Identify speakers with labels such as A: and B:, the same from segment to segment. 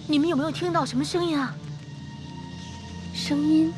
A: 你们有没有听到什么声音啊？
B: 声音。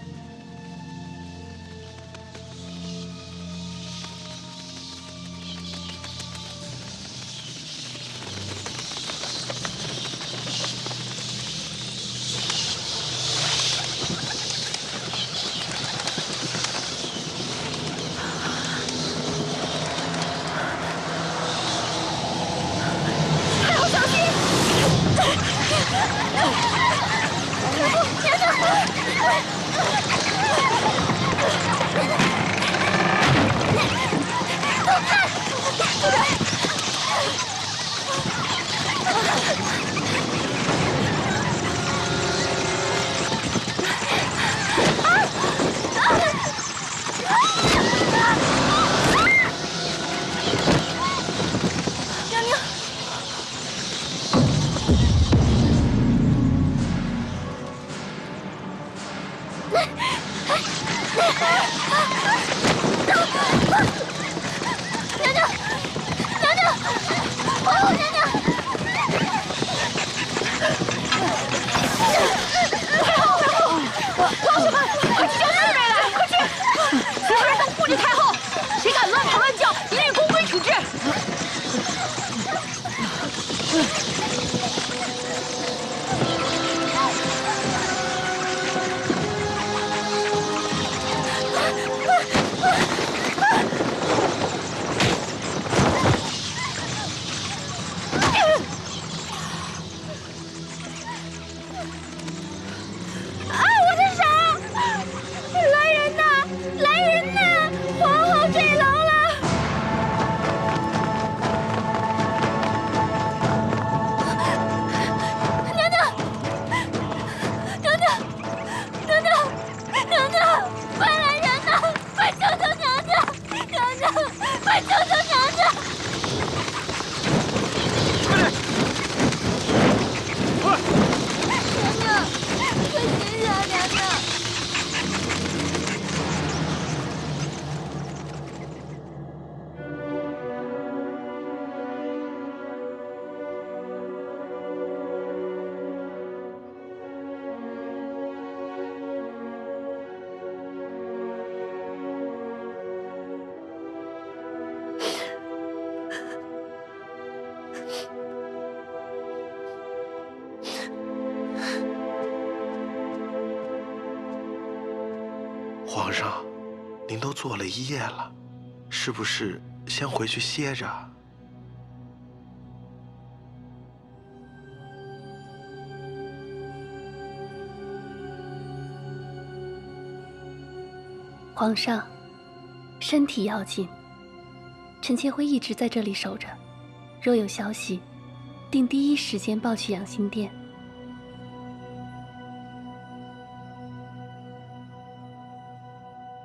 C: 皇上，您都坐了一夜了，是不是先回去歇着？
B: 皇上，身体要紧，臣妾会一直在这里守着，若有消息，定第一时间报去养心殿。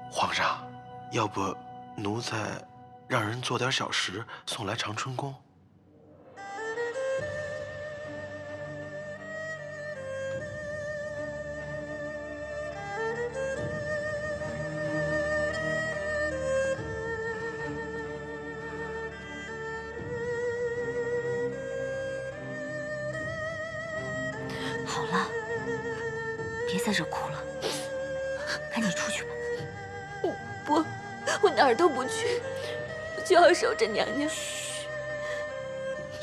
C: 皇上，要不奴才让人做点小食送来长春宫。
D: 好了，别在这哭了，赶紧出去吧。
E: 不，我哪儿都不去，我就要守着娘娘。
D: 嘘，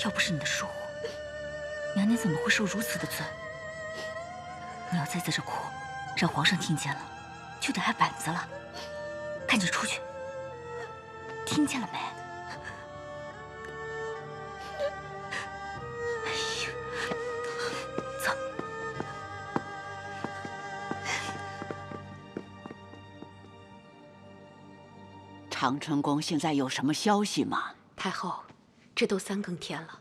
D: 要不是你的疏忽，娘娘怎么会受如此的罪？你要再在这哭，让皇上听见了，就得挨板子了。赶紧出去，听见了没？哎呀，走。
F: 长春宫现在有什么消息吗？
E: 太后，这都3更天了，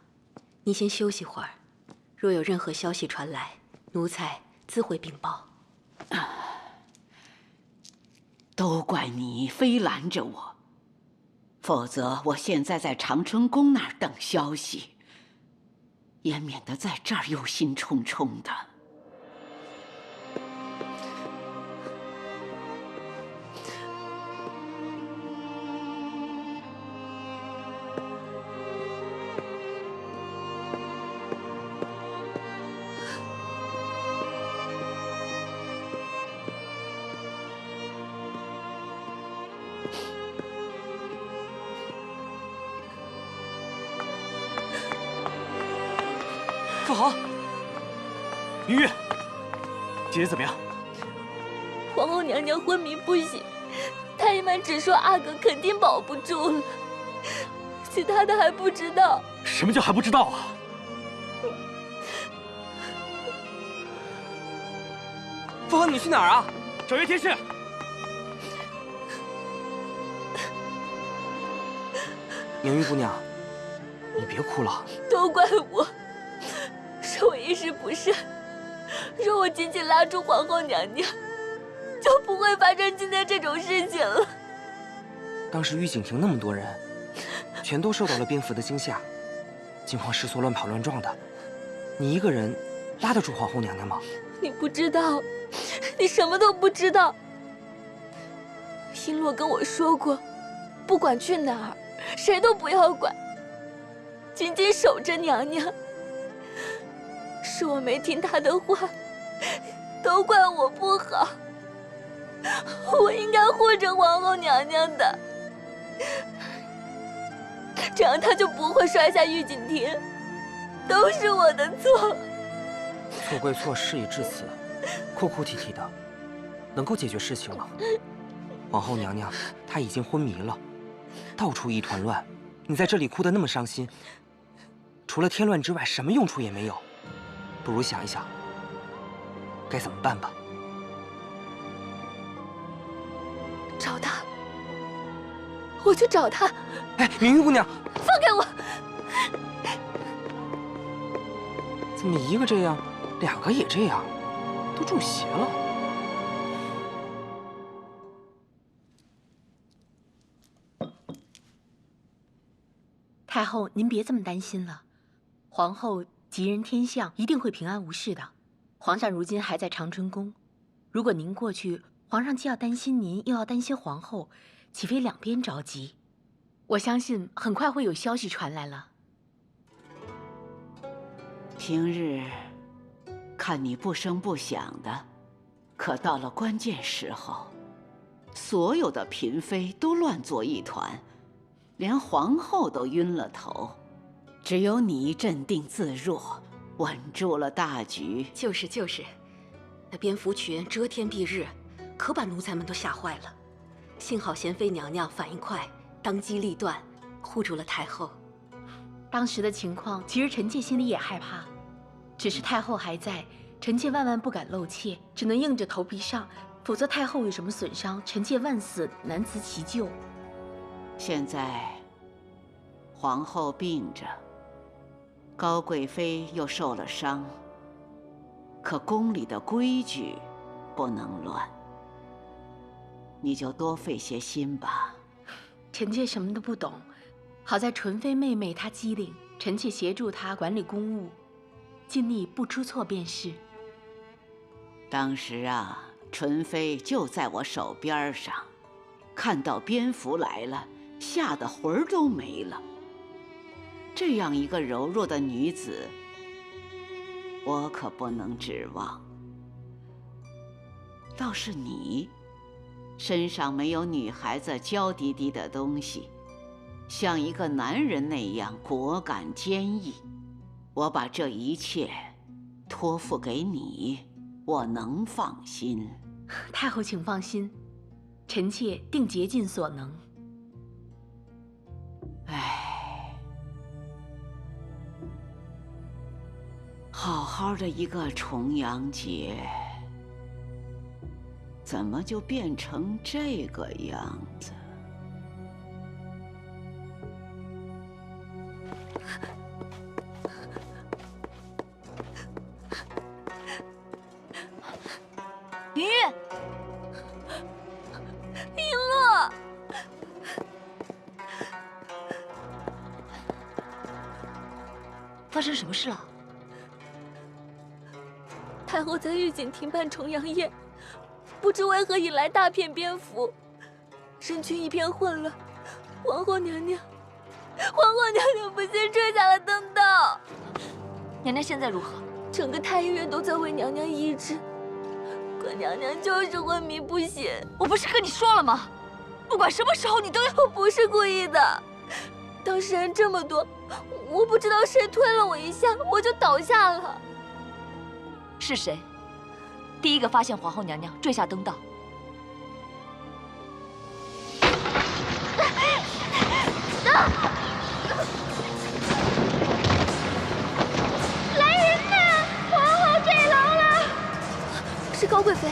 E: 您先休息会儿。若有任何消息传来，奴才自会禀报。
F: 都怪你非拦着我，否则我现在在长春宫那儿等消息，也免得在这儿忧心忡忡的。
G: 不好！明玉，姐姐怎么样？
A: 皇后娘娘昏迷不醒，太医们只说阿哥肯定保不住了，其他的还不知道。
G: 什么叫还不知道啊？
H: 父皇，你去哪儿啊？
G: 找岳天士。
H: 明玉姑娘，你别哭了。
A: 都怪我，是我一时不慎。若我紧紧拉住皇后娘娘，就不会发生今天这种事情了。
H: 当时御景亭那么多人，全都受到了蝙蝠的惊吓，惊慌失措、乱跑乱撞的，你一个人拉得住皇后娘娘吗？
A: 你不知道，你什么都不知道。璎珞跟我说过，不管去哪儿，谁都不要管，紧紧守着娘娘。是我没听她的话，都怪我不好。我应该护着皇后娘娘的，这样她就不会摔下御景亭。都是我的错。
H: 错归错，事已至此，哭哭啼啼的，能够解决事情吗？皇后娘娘她已经昏迷了，到处一团乱，你在这里哭得那么伤心，除了添乱之外，什么用处也没有。不如想一想，该怎么办吧。
A: 找他，我去找他。
H: 哎，明玉姑娘，
A: 放开我！
H: 怎么一个这样，两个也这样，都中邪了？
E: 太后，您别这么担心了，皇后吉人天相，一定会平安无事的。皇上如今还在长春宫，如果您过去，皇上既要担心您，又要担心皇后，岂非两边着急？我相信很快会有消息传来了。
F: 平日看你不声不响的，可到了关键时候，所有的嫔妃都乱作一团，连皇后都晕了头，只有你镇定自若，稳住了大局。
E: 就是，那蝙蝠群遮天蔽日，可把奴才们都吓坏了。幸好贤妃娘娘反应快，当机立断，护住了太后。当时的情况，其实臣妾心里也害怕，只是太后还在，臣妾万万不敢露怯，只能硬着头皮上，否则太后有什么损伤，臣妾万死难辞其咎。
F: 现在皇后病着，高贵妃又受了伤，可宫里的规矩不能乱，你就多费些心吧。
E: 臣妾什么都不懂，好在纯妃妹妹她机灵，臣妾协助她管理公务，尽力不出错便是。
F: 当时啊，纯妃就在我手边上，看到蝙蝠来了，吓得魂儿都没了。这样一个柔弱的女子，我可不能指望。倒是你，身上没有女孩子娇滴滴的东西，像一个男人那样果敢坚毅。我把这一切托付给你，我能放心。
E: 太后请放心，臣妾定竭尽所能。
F: 唉，好好的一个重阳节，怎么就变成这个样子？
A: 明玉，璎珞，发生什么事了？太后在御景亭办重阳宴，不知为何引来大片蝙蝠，人群一片混乱。皇后娘娘不幸坠下了登道。娘娘现在如何？整个太医院都在为娘娘医治，可娘娘就是昏迷不醒。我不是跟你说了吗？不管什么时候你都要……我不是故意的，当事人这么多，我不知道谁推了我一下，我就倒下了。
D: 是谁第一个发现皇后娘娘坠下登道？
A: 来人呐！皇后坠楼了！是高贵妃，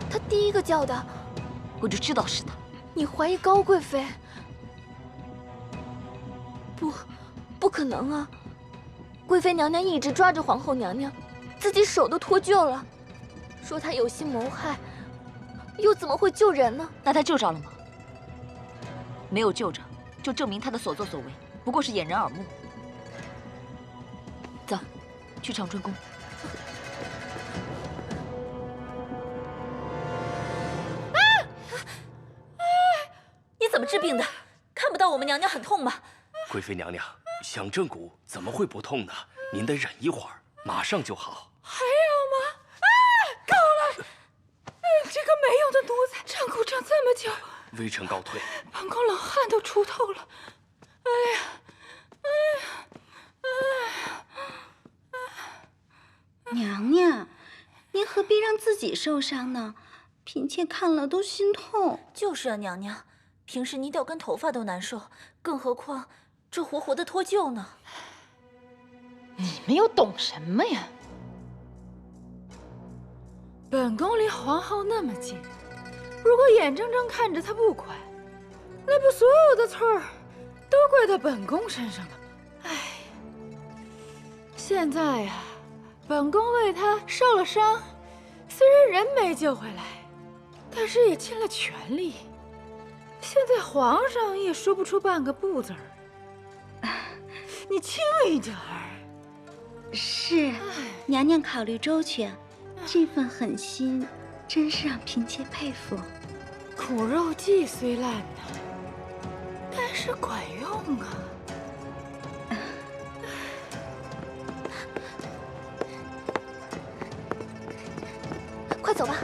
A: 她第一个叫的。
D: 我就知道是她。
A: 你怀疑高贵妃？不可能啊！贵妃娘娘一直抓着皇后娘娘，自己手都脱臼了，说她有心谋害，又怎么会救人呢？
D: 那她救着了吗？没有救着，就证明她的所作所为不过是掩人耳目。走，去长春宫。
I: 你怎么治病的？看不到我们娘娘很痛吗？
G: 贵妃娘娘，响正骨怎么会不痛呢？您得忍一会儿，马上就好。
I: 还要吗？够了！这个没用的奴才，长骨长这么久。
G: 微臣告退。
I: 本宫冷汗都出透了。
J: 娘娘，您何必让自己受伤呢？嫔妾看了都心痛。
I: 就是啊，娘娘，平时泥掉根头发都难受，更何况这活活的脱臼呢？
K: 你们又懂什么呀？本宫离皇后那么近，如果眼睁睁看着她不乖，那不所有的错儿都怪到本宫身上了吗？哎，现在呀，本宫为她受了伤，虽然人没救回来，但是也尽了全力。现在皇上也说不出半个不字儿，你轻一点儿。
J: 是，娘娘考虑周全，这份狠心真是让嫔妾佩服。
K: 苦肉计虽烂呐，但是管用啊。
A: 快走吧。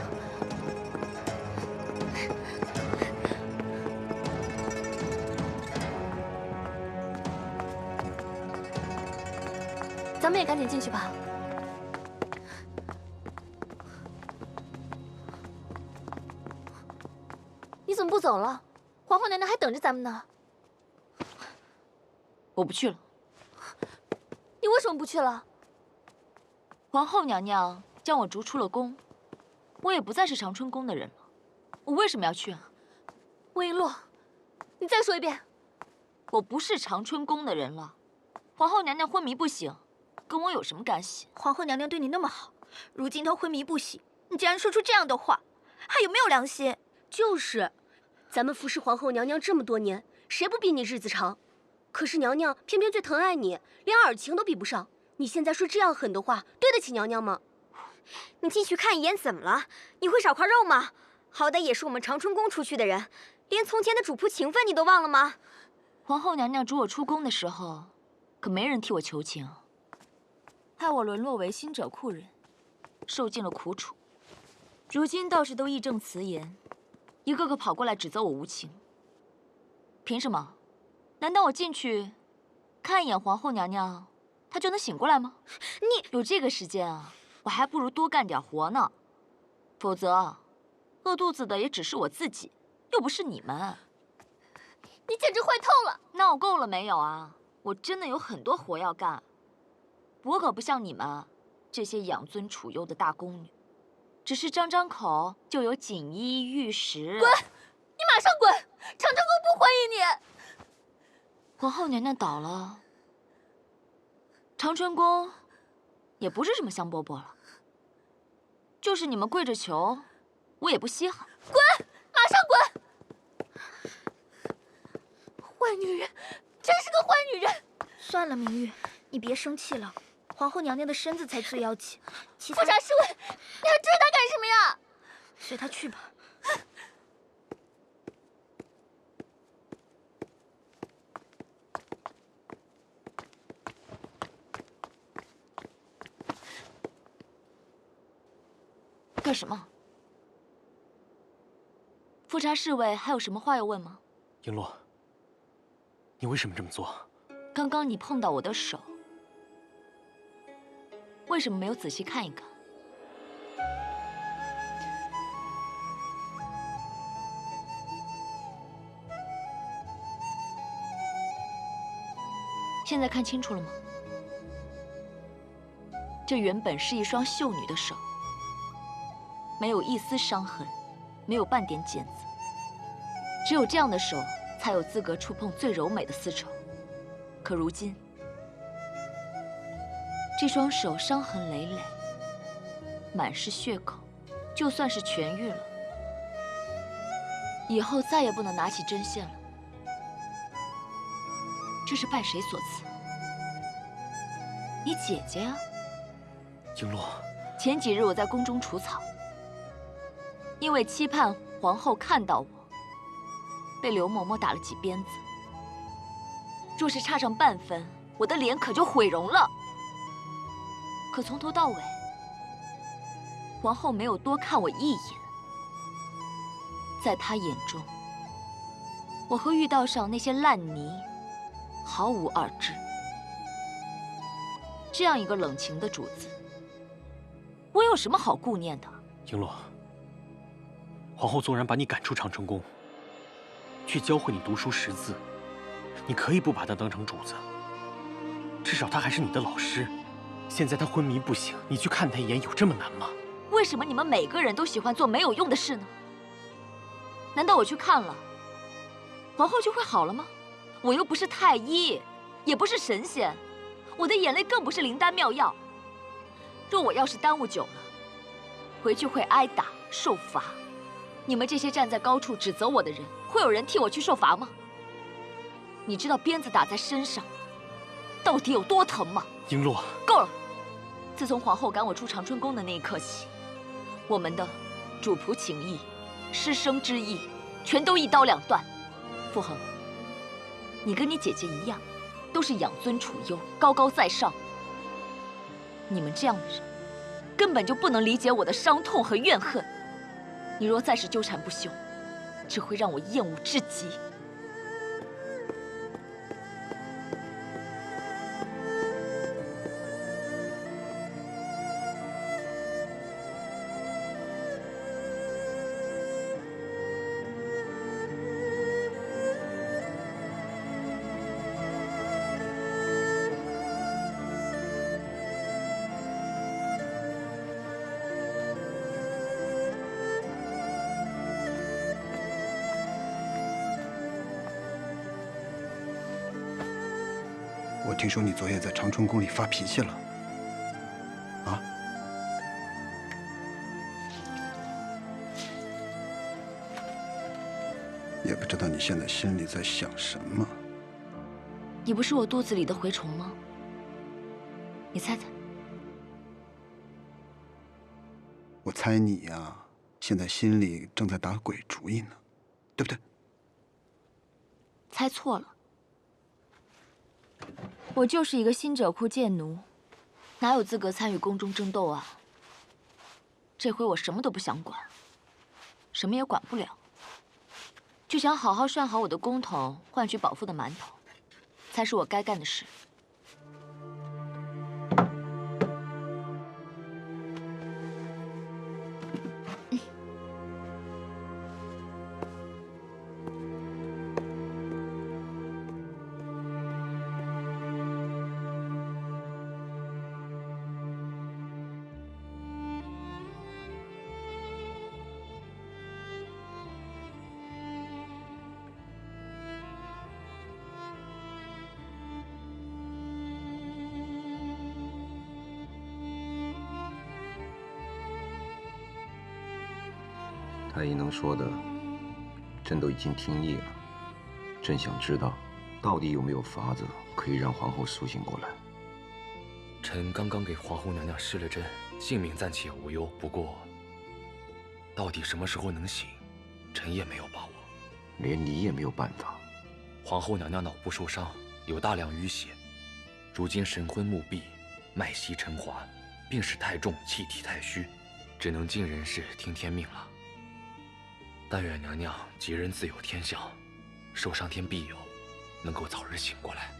A: 咱们也赶紧进去吧。你怎么不走了？皇后娘娘还等着咱们呢。
D: 我不去了。
A: 你为什么不去了？
D: 皇后娘娘将我逐出了宫，我也不再是长春宫的人了。我为什么要去啊？
A: 魏璎珞，你再说一遍。
D: 我不是长春宫的人了。皇后娘娘昏迷不醒，跟我有什么干系？
I: 皇后娘娘对你那么好，如今她昏迷不醒，你竟然说出这样的话，还有没有良心？
L: 就是，咱们服侍皇后娘娘这么多年，谁不比你日子长？可是娘娘偏偏最疼爱你，连尔晴都比不上。你现在说这样狠的话，对得起娘娘吗？
M: 你进去看一眼怎么了？你会少块肉吗？好歹也是我们长春宫出去的人，连从前的主仆情分你都忘了吗？
D: 皇后娘娘逐我出宫的时候，可没人替我求情，害我沦落为新者库人，受尽了苦楚。如今倒是都义正辞严，一个个跑过来指责我无情。凭什么？难道我进去看一眼皇后娘娘，她就能醒过来吗？
M: 你
D: 有这个时间啊，我还不如多干点活呢。否则，饿肚子的也只是我自己，又不是你们。
A: 你简直坏透了！
D: 闹够了没有啊？我真的有很多活要干。我可不像你们这些养尊处优的大宫女，只是张张口就有锦衣玉食。
A: 滚！你马上滚！长春宫不欢迎你。
D: 皇后娘娘倒了，长春宫也不是什么香饽饽了。就是你们跪着求，我也不稀罕。
A: 滚！马上滚！坏女人，真是个坏女人！
I: 算了，明玉，你别生气了。皇后娘娘的身子才最要紧，
A: 富察侍卫，你还追她干什么呀？
I: 随她去吧。
D: 干什么？富察侍卫还有什么话要问吗？
G: 璎珞，你为什么这么做？
D: 刚刚你碰到我的手，为什么没有仔细看一看？现在看清楚了吗？这原本是一双秀女的手，没有一丝伤痕，没有半点茧子。只有这样的手，才有资格触碰最柔美的丝绸。可如今，这双手伤痕累累，满是血口，就算是痊愈了，以后再也不能拿起针线了。这是拜谁所赐？你姐姐呀。
G: 璎珞，
D: 前几日我在宫中除草，因为期盼皇后看到我，被刘嬷嬷打了几鞭子。若是差上半分，我的脸可就毁容了。可从头到尾，皇后没有多看我一眼。在她眼中，我和御道上那些烂泥毫无二致。这样一个冷情的主子，我有什么好顾念的？
G: 璎珞，皇后纵然把你赶出长春宫，却教会你读书识字，你可以不把她当成主子，至少她还是你的老师。现在她昏迷不醒，你去看她一眼有这么难吗？
D: 为什么你们每个人都喜欢做没有用的事呢？难道我去看了，皇后就会好了吗？我又不是太医，也不是神仙，我的眼泪更不是灵丹妙药。若我要是耽误久了，回去会挨打受罚。你们这些站在高处指责我的人，会有人替我去受罚吗？你知道鞭子打在身上到底有多疼吗？
G: 璎珞，
D: 够了！自从皇后赶我出长春宫的那一刻起，我们的主仆情谊、师生之义，全都一刀两断。傅恒，你跟你姐姐一样，都是养尊处优、高高在上。你们这样的人，根本就不能理解我的伤痛和怨恨。你若再是纠缠不休，只会让我厌恶至极。
N: 我听说你昨夜在长春宫里发脾气了，啊？也不知道你现在心里在想什么。
D: 你不是我肚子里的蛔虫吗？你猜猜。
N: 我猜你呀，现在心里正在打鬼主意呢，对不对？
D: 猜错了。我就是一个新者库贱奴，哪有资格参与宫中争斗啊？这回我什么都不想管，什么也管不了，就想好好涮好我的公桶，换取饱腹的馒头，才是我该干的事。
O: 太医能说的，朕都已经听议了。朕想知道，到底有没有法子可以让皇后苏醒过来？
G: 臣刚刚给皇后娘娘施了针，性命暂且无忧。不过，到底什么时候能醒，臣也没有把握。
O: 连你也没有办法。
G: 皇后娘娘脑部受伤，有大量淤血，如今神昏目闭，脉息沉滑，病势太重，气体太虚，只能尽人事，听天命了。但愿娘娘吉人自有天相，寿上天必有，能够早日醒过来。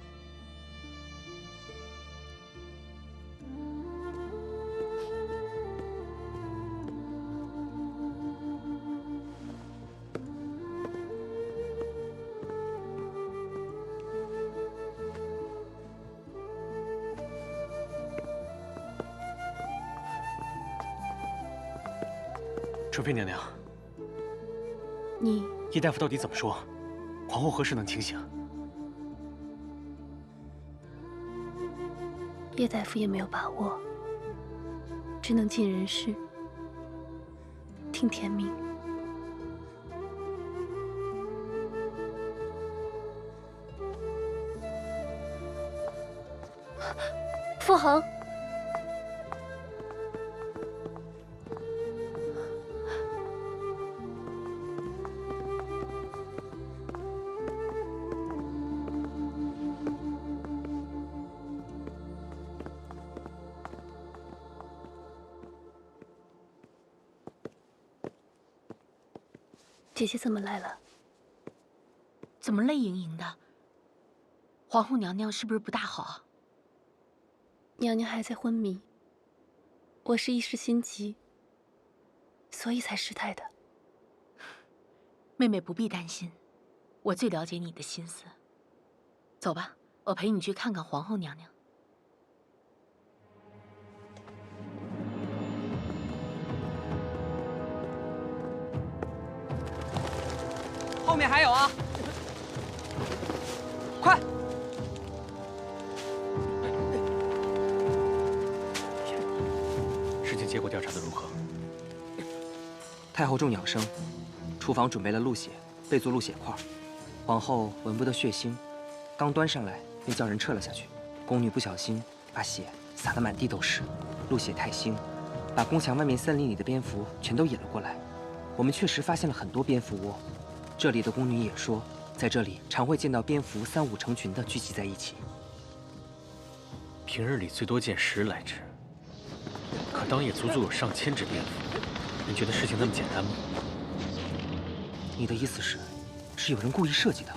G: 淑妃娘娘，
B: 你
G: 叶大夫到底怎么说？皇后何时能清醒？
B: 叶大夫也没有把握，只能尽人事，听天命。傅恒，姐姐怎么来了？
D: 怎么泪盈盈的？皇后娘娘是不是不大好啊？
B: 娘娘还在昏迷，我是一时心急，所以才失态的。
D: 妹妹不必担心，我最了解你的心思。走吧，我陪你去看看皇后娘娘。
H: 后面还有啊！快！
G: 事情结果调查的如何？
H: 太后重养生，厨房准备了鹿血，备作鹿血块。皇后闻不得血腥，刚端上来便叫人撤了下去。宫女不小心把血洒得满地都是，鹿血太腥，把宫墙外面森林里的蝙蝠全都引了过来。我们确实发现了很多蝙蝠窝。这里的宫女也说，在这里常会见到蝙蝠3、5成群的聚集在一起。
G: 平日里最多见10来只，可当夜足足有上千只蝙蝠。你觉得事情那么简单吗？
H: 你的意思是有人故意设计的？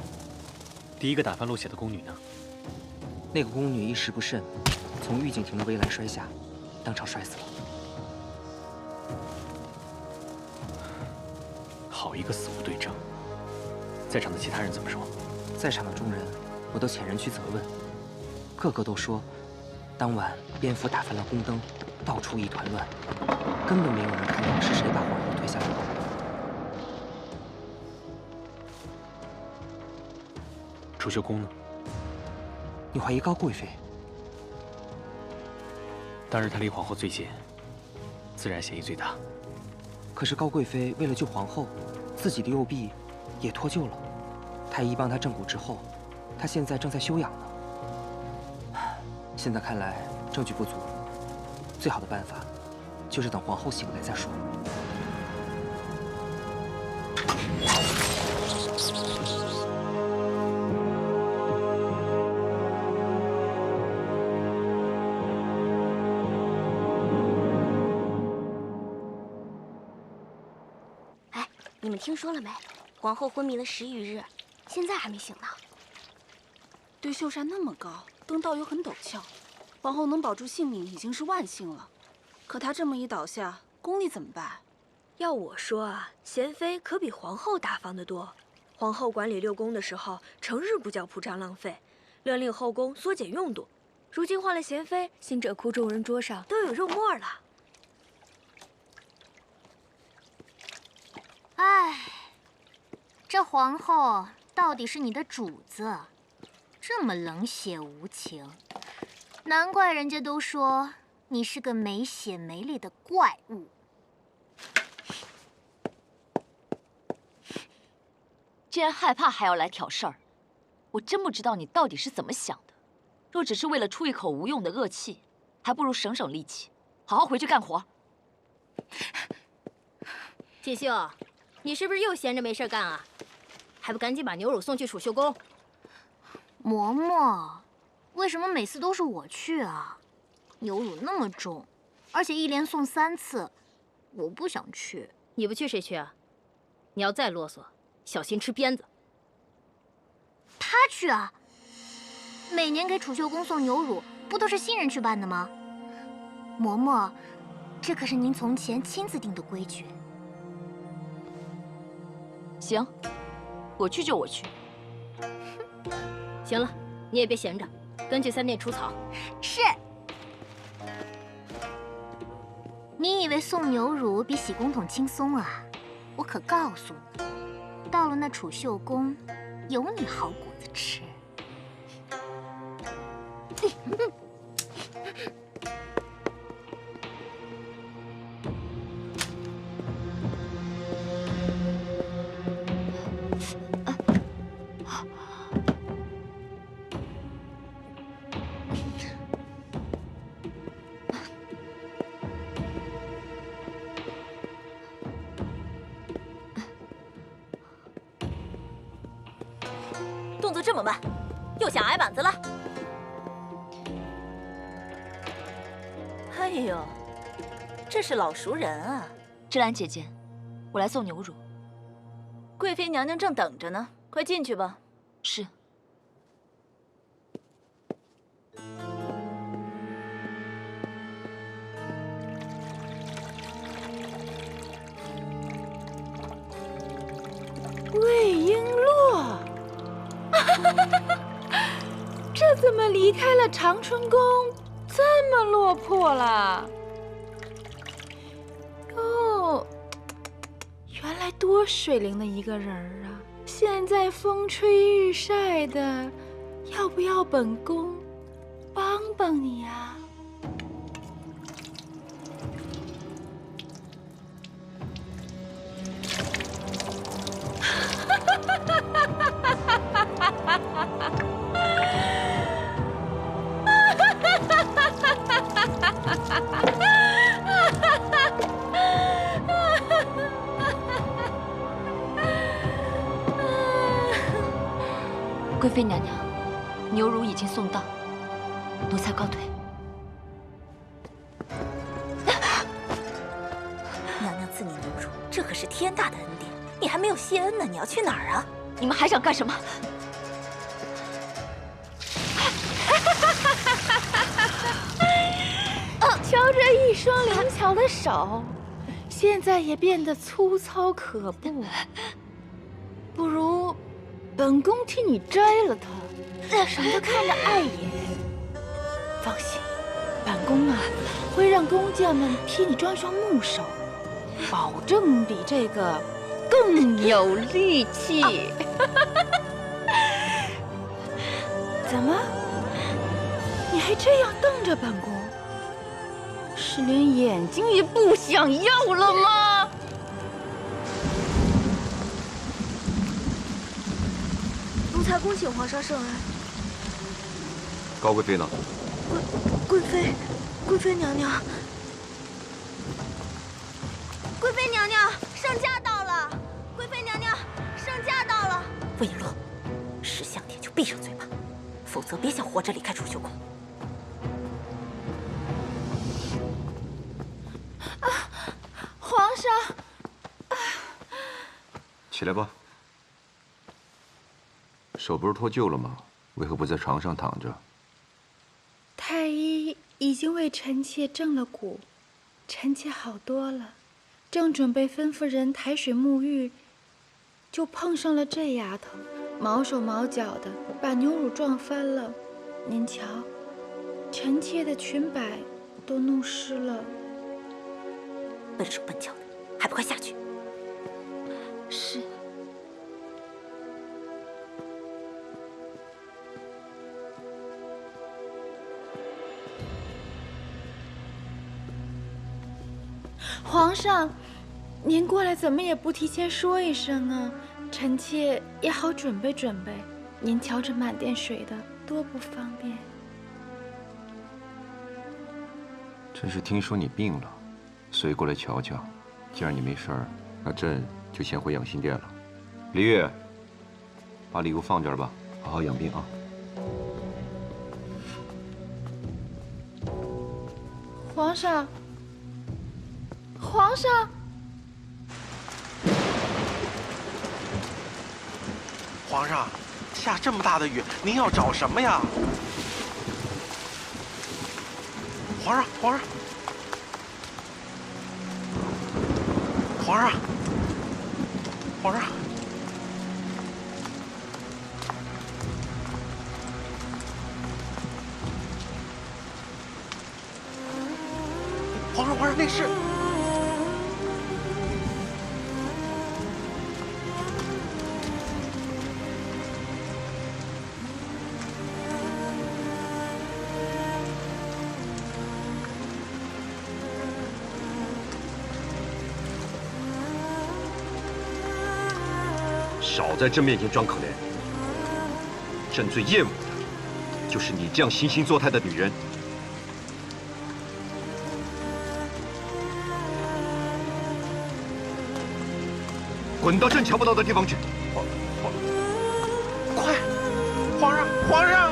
G: 第一个打翻鹿血的宫女呢？
H: 那个宫女一时不慎，从御景亭的围栏摔下，当场摔死了。
G: 好一个死无对证！在场的其他人怎么说？
H: 在场的众人，我都遣人去责问，个个都说，当晚蝙蝠打翻了宫灯，到处一团乱，根本没有人看到是谁把皇后推下来的。
G: 储秀宫呢？
H: 你怀疑高贵妃？
G: 当日她离皇后最近，自然嫌疑最大。
H: 可是高贵妃为了救皇后，自己的右臂也脱臼了。太医帮她正骨之后，她现在正在休养呢。现在看来证据不足，最好的办法就是等皇后醒来再说。
L: 哎，你们听说了没？皇后昏迷了10余日，现在还没醒呢。
P: 对秀山那么高，登道又很陡峭，皇后能保住性命已经是万幸了。可她这么一倒下，宫里怎么办？
M: 要我说啊，贤妃可比皇后大方得多。皇后管理6宫的时候，成日不叫铺张浪费，勒令后宫缩减用度。如今换了贤妃，新者窟众人桌上都有肉沫了。
Q: 哎，这皇后到底是你的主子，这么冷血无情，难怪人家都说你是个没血没泪的怪物。
D: 既然害怕还要来挑事儿，我真不知道你到底是怎么想的。若只是为了出一口无用的恶气，还不如省省力气，好好回去干活。
L: 锦绣，你是不是又闲着没事干啊？还不赶紧把牛乳送去储秀宫？
Q: 嬷嬷，为什么每次都是我去啊？牛乳那么重，而且一连送3次，我不想去。
L: 你不去谁去啊？你要再啰嗦，小心吃鞭子。
Q: 他去啊！每年给储秀宫送牛乳，不都是新人去办的吗？嬷嬷，这可是您从前亲自定的规矩。
D: 行，我去就我去。
L: 行了，你也别闲着，跟去3殿除草。
Q: 是。你以为送牛乳比洗公桶轻松啊？我可告诉你，到了那储秀宫，有你好果子吃。
D: 动作这么慢，又想挨板子了？哎呦，这是老熟人啊！
R: 芝兰姐姐，我来送牛乳。
D: 贵妃娘娘正等着呢，快进去吧。
R: 是。
K: 魏璎珞。这怎么离开了长春宫，这么落魄了？哦，原来多水灵的一个人儿啊！现在风吹日晒的，要不要本宫帮帮你啊？
R: 贵妃娘娘，牛乳已经送到，奴才告退。
D: 娘娘赐你牛乳，这可是天大的恩典，你还没有谢恩呢，你要去哪儿啊？
R: 你们还想干什么？
K: 瞧这一双灵巧的手，现在也变得粗糙可怖。不如本宫替你摘了它，省得看着碍眼。放心，本宫啊会让工匠们替你装双木手，保证比这个更有力气。怎么？你还这样瞪着本宫？是连眼睛也不想要了吗？
M: 奴才恭请皇上圣安。
O: 高贵妃呢？
M: 贵妃娘娘。
L: 贵妃娘娘，圣驾到了！贵妃娘娘，圣驾到了！
D: 魏璎珞，识相点就闭上嘴巴，否则别想活着离开储秀宫。
K: 皇上，
O: 起来吧。手不是脱臼了吗？为何不在床上躺着？
K: 太医已经为臣妾正了骨，臣妾好多了，正准备吩咐人抬水沐浴，就碰上了这丫头，毛手毛脚的，把牛乳撞翻了。您瞧，臣妾的裙摆都弄湿了。
D: 笨手笨脚的，还不快下去！
K: 是。皇上，您过来怎么也不提前说一声啊？臣妾也好准备准备。您瞧着满殿水的，多不方便。
O: 朕是听说你病了，所以过来瞧瞧。既然你没事儿，那朕就先回养心殿了。李煜，把礼物放这儿吧，好好养病啊。
K: 皇上，皇上，
C: 皇上，下这么大的雨，您要找什么呀？皇上，皇上，皇上，皇上，皇上，皇上，那是。
O: 少在朕面前装可怜。朕最厌恶的就是你这样惺惺作态的女人。滚到朕瞧不到的地方去！
C: 快，皇上，皇上！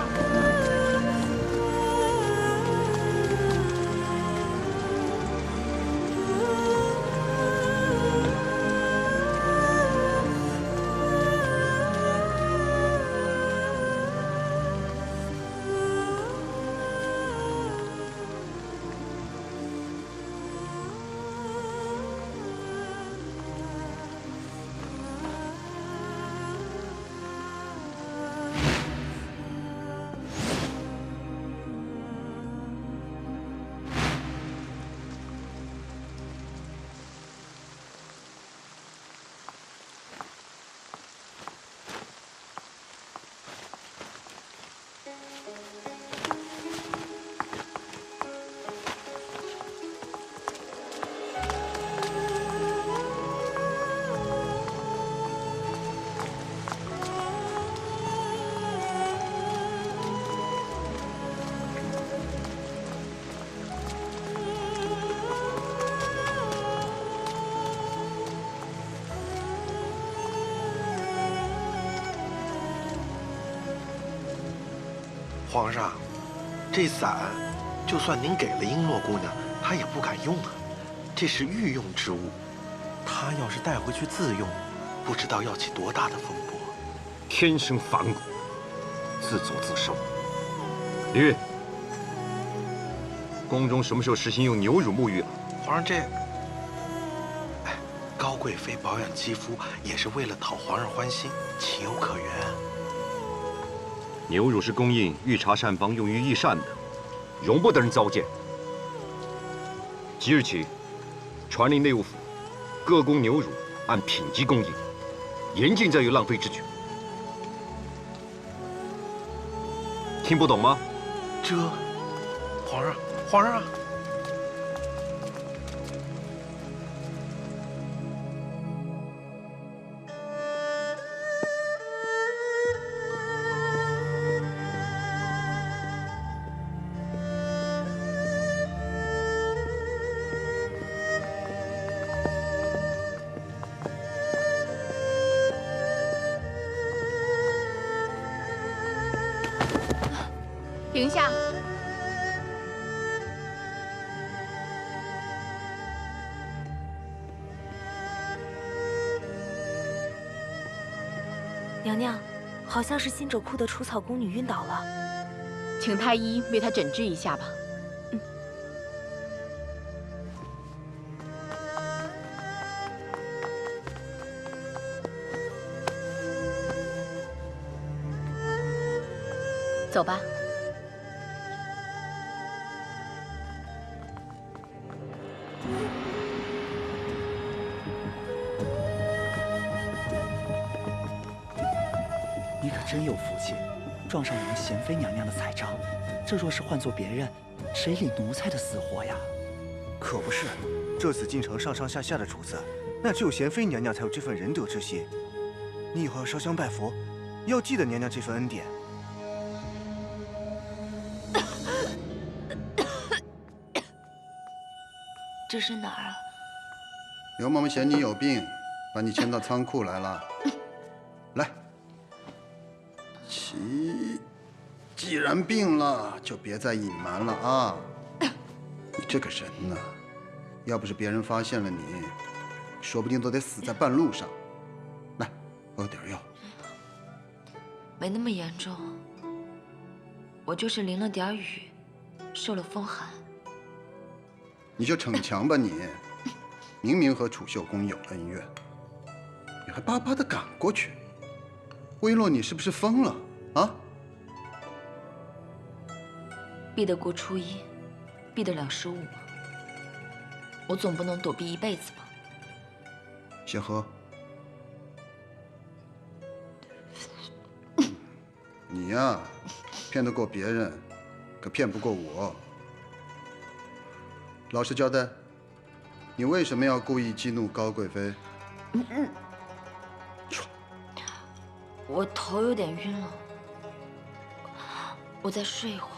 C: 皇上，这伞就算您给了璎珞姑娘，她也不敢用啊。这是御用之物，她要是带回去自用，不知道要起多大的风波。
O: 天生反骨，自作自受。李煜，宫中什么时候实行用牛乳沐浴了？
C: 皇上，这，高贵妃保养肌肤也是为了讨皇上欢心，情有可原。
O: 牛乳是供应御茶膳房用于御膳的，容不得人糟践。即日起，传令内务府，各宫牛乳按品级供应，严禁再有浪费之举。听不懂吗？
C: 这，皇上，皇上。
K: 停下！
M: 娘娘，好像是新者库的除草宫女晕倒了，
K: 请太医为她诊治一下吧。走吧。
S: 你可真有福气，撞上我们娴妃娘娘的彩章。这若是换做别人，谁理奴才的死活呀？
T: 可不是，这次京城上上下下的主子，那只有娴妃娘娘才有这份仁德之心。你以后要烧香拜佛，要记得娘娘这份恩典。
R: 这是哪儿啊？
N: 刘嬷嬷嫌你有病，把你牵到仓库来了。来，既然病了，就别再隐瞒了啊！你这个人呢，要不是别人发现了你，说不定都得死在半路上。来，喝点药。
R: 没那么严重，我就是淋了点雨，受了风寒。
N: 你就逞强吧你！明明和储秀宫有恩怨，你还巴巴的赶过去。薇洛，你是不是疯了啊？
R: 避得过初一，避得了15吗？我总不能躲避一辈子吧？
N: 先喝。你呀，骗得过别人，可骗不过我。老实交代，你为什么要故意激怒高贵妃？
R: 我头有点晕了，我再睡一会儿。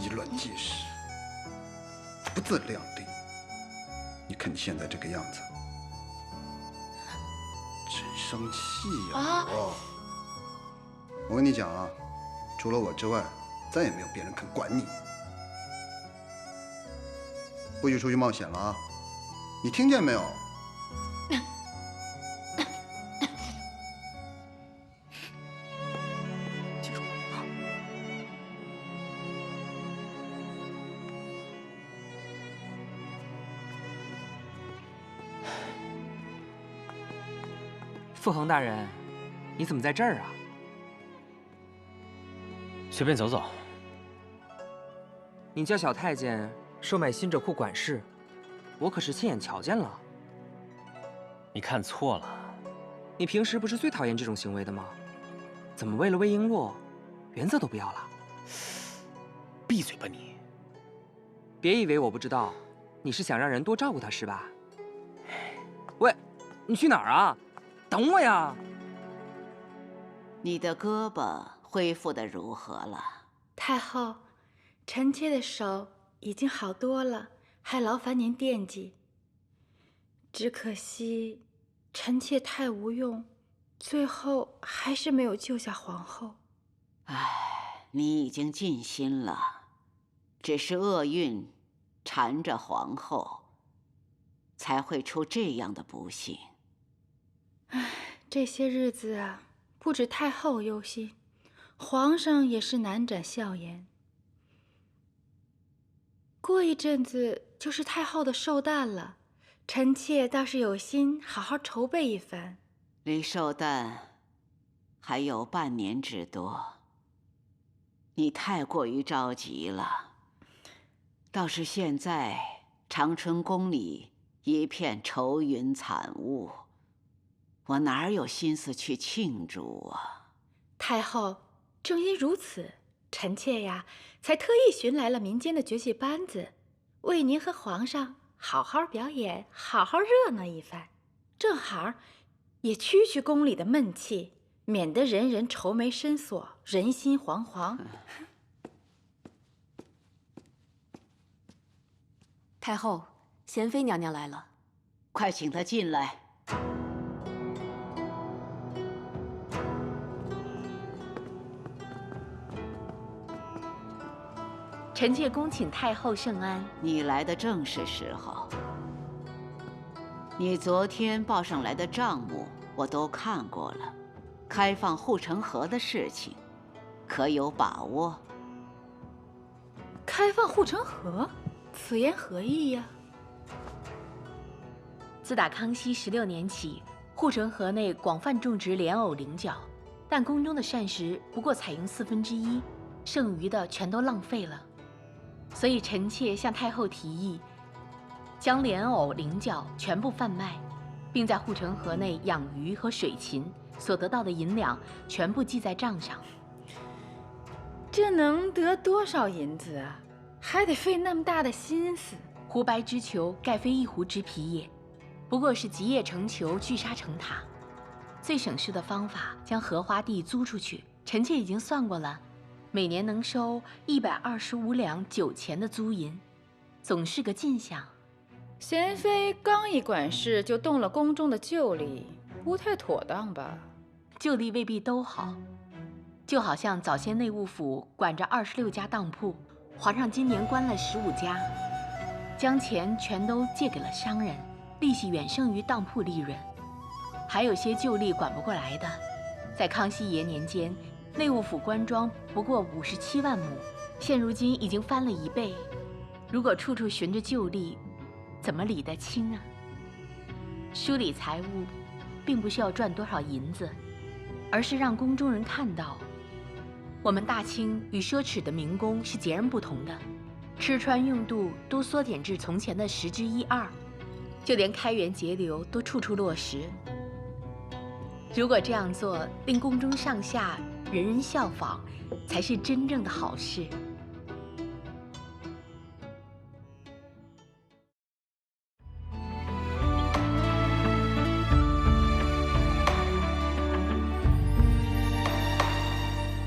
N: 以卵击石，不自量力。你看你现在这个样子，真生气呀！我跟你讲啊，除了我之外，再也没有别人肯管你。不许出去冒险了啊！你听见没有？
H: 傅恒大人，你怎么在这儿啊？
G: 随便走走。
H: 你叫小太监收买新者库管事，我可是亲眼瞧见了。
G: 你看错了。
H: 你平时不是最讨厌这种行为的吗？怎么为了魏璎珞，原则都不要了？
G: 闭嘴吧你！
H: 别以为我不知道，你是想让人多照顾他是吧？喂，你去哪儿啊？等我呀！
F: 你的胳膊恢复得如何了？
K: 太后，臣妾的手已经好多了，还劳烦您惦记。只可惜，臣妾太无用，最后还是没有救下皇后。
F: 唉，你已经尽心了，只是厄运缠着皇后，才会出这样的不幸。
K: 唉，这些日子啊，不止太后忧心，皇上也是难展笑颜。过一阵子就是太后的寿诞了，臣妾倒是有心好好筹备一番。
F: 离寿诞还有半年之多，你太过于着急了。倒是现在长春宫里一片愁云惨雾，我哪有心思去庆祝啊？
K: 太后，正因如此，臣妾呀才特意寻来了民间的绝戏班子，为您和皇上好好表演，好好热闹一番，正好也驱驱宫里的闷气，免得人人愁眉深锁，人心惶惶。
E: 太后，娴妃娘娘来了，
F: 快请她进来。
K: 臣妾恭请太后圣安。
F: 你来的正是时候。你昨天报上来的账目我都看过了，开放护城河的事情，可有把握？
K: 开放护城河，此言何意呀？
U: 自打康熙16年起，护城河内广泛种植莲藕、菱角，但宫中的膳食不过采用1/4，剩余的全都浪费了。所以臣妾向太后提议，将莲藕、菱角全部贩卖，并在护城河内养鱼和水禽，所得到的银两全部记在账上。
K: 这能得多少银子啊？还得费那么大的心思。
U: 湖白之球，盖非一湖之皮也，不过是集腋成裘，聚沙成塔。最省事的方法，将荷花地租出去。臣妾已经算过了，每年能收125两酒钱的租银，总是个进项。
K: 娴妃刚一管事就动了宫中的旧例，不太妥当吧？
U: 旧例未必都好，就好像早先内务府管着26家当铺，皇上今年关了15家，将钱全都借给了商人，利息远胜于当铺利润。还有些旧例管不过来的，在康熙爷年间，内务府官庄不过57万亩，现如今已经翻了1倍。如果处处循着旧例，怎么理得清啊？梳理财物，并不需要赚多少银子，而是让宫中人看到，我们大清与奢侈的明宫是截然不同的，吃穿用度都缩减至从前的1/12，就连开源节流都处处落实。如果这样做，令宫中上下人人效仿，才是真正的好事。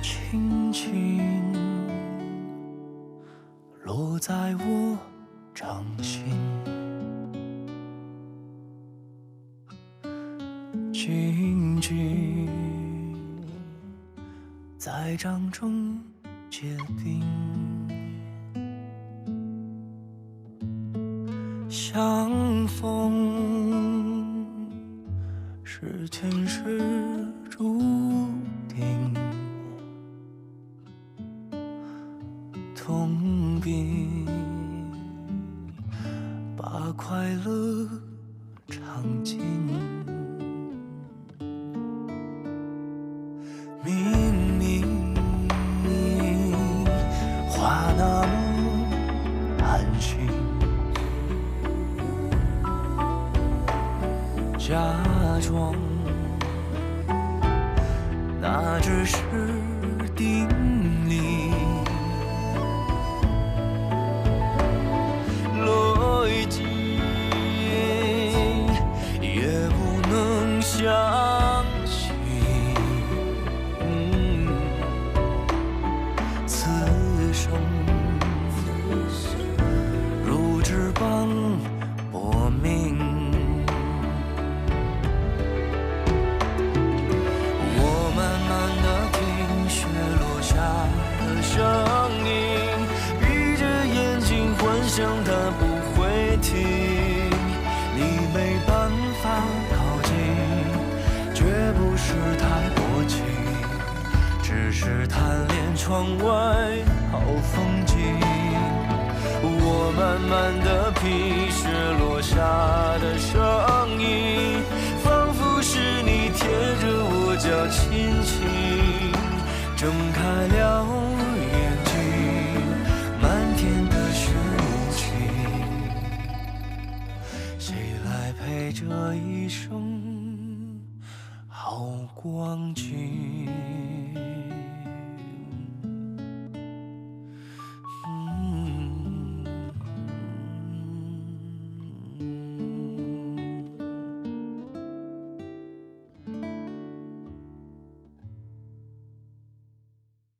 J: 轻轻落在我掌心，静静在掌中结冰，相逢是前世注定，痛并把快乐尝尽。明明话那么安心，假装那只是定理，逻辑也不能相信。此生如纸般薄命，我慢慢地听雪落下的声音，闭着眼睛幻想它不会停，你没办法靠近，绝不是太薄情，只是贪恋窗外好风景。我慢慢地品雪落下的声音，仿佛是你贴着我脚轻轻睁开了眼睛，漫天的雪无情，谁来陪这一生好光景？